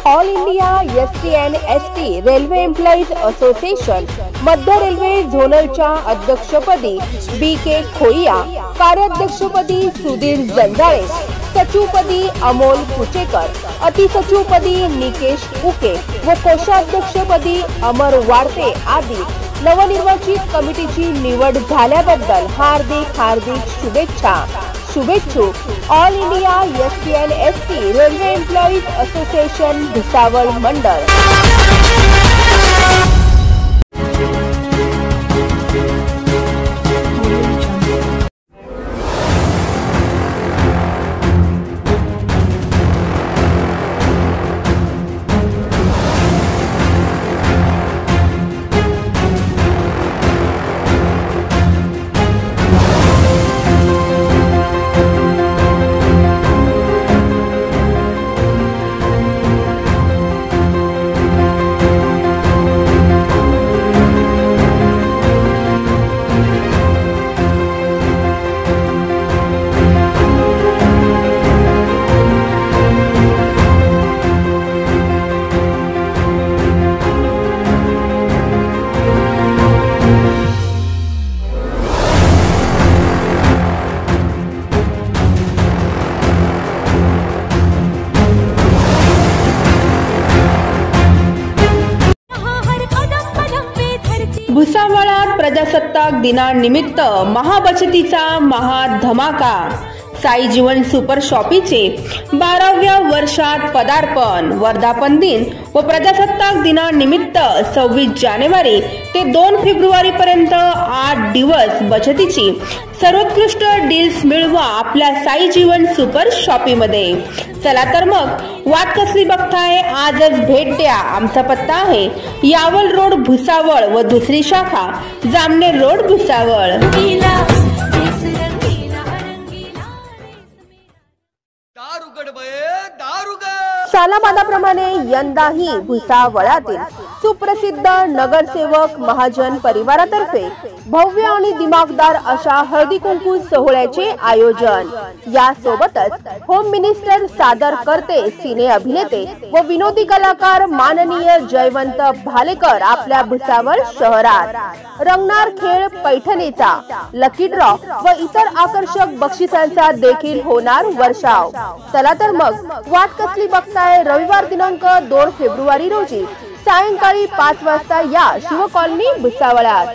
All India SC and ST railway employees association मध्य railway झोनलच्या अध्यक्षपदी BK खोईया, कार्याध्यक्षपदी सुधीर जंजाळे, सचिवपदी अमोल कुचेकर, अतिसचिवपदी निकेश उके व कोषाध्यक्षपदी अमर वाडते आदी नवनिर्वाचित कमिटीची निवड झाल्याबद्दल हार्दिक शुभेच्छा। शुभेच्छुक all India SC and ST railway employees association Bhusawal मंडळ। भुसावळात प्रजासत्ताक दिनानिमित्त महाबचतीचा महाधमाका। साई जीवन सुपर शॉपीचे 12व्या वर्षात पदार्पण। वर्धापन दिन व प्रजासत्ताक दिनानिमित्त 26 जानेवारी ते 2 फेब्रुवारी पर्यंत 8 दिवस बचतीची सर्वोत्कृष्ट डील्स मिळवा आपल्या साई जीवन सुपर शॉपीमध्ये। चला तर मग वाट कसली बघताय, आजच भेट द्या। आमचा पत्ता आहे यावल रोड भुसावळ व दुसरी शाखा जामनेर रोड भुसावळ। सालाबादाप्रमाणे यंदाही भुसावळातील सुप्रसिद्ध नगरसेवक महाजन परिवारातर्फे भव्य आणि दिमागदार अशा हळदी कुंकू सोहळ्याचे आयोजन। यासोबतच होम मिनिस्टर सादर करते सिने अभिनेते व विनोदी कलाकार माननीय जयवंत भालेकर आपल्या भुसावळ शहरात। रंगणार खेळ पैठणीचा, लकी ड्रॉ व इतर आकर्षक बक्षिसांचा देखील होणार वर्षाव। चला तर मग वाट कसली बघताय, रविवार दिनांक 2 फेब्रुवारी रोजी सायंकाळी 5 वाजता या शिव कॉलनी भुसावळात।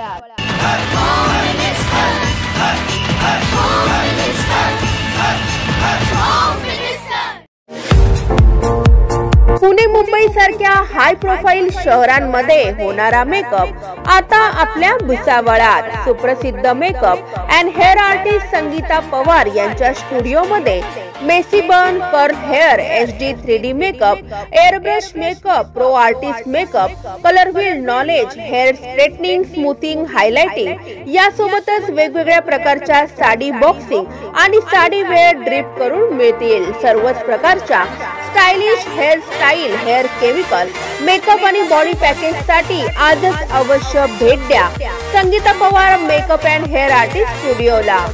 पुणे मुंबई सारख्या हाय प्रोफाईल शहरांमध्ये होणारा मेकअप आता आपल्या भुसावळात। सुप्रसिद्ध makeup and hair artist Sangeeta Pawar यांच्या स्टुडिओ मध्ये messy bun, curve hair, HD 3D makeup, airbrush makeup, pro artist makeup, colour wheel knowledge, hair straightening, smoothing, highlighting यासोबतच वेगवेगळ्या प्रकारच्या साडी बॉक्सिंग आणि साडी वेअर ड्रिप करून मिळतील। सर्वच प्रकारच्या stylish hair style, hair chemical, makeup आणि बॉडी पॅकेज साठी आजच अवश्य भेट द्या Sangeeta Pawar makeup and hair artist स्टुडिओला।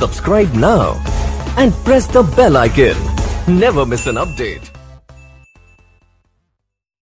Subscribe now and press the bell icon. Never miss an update.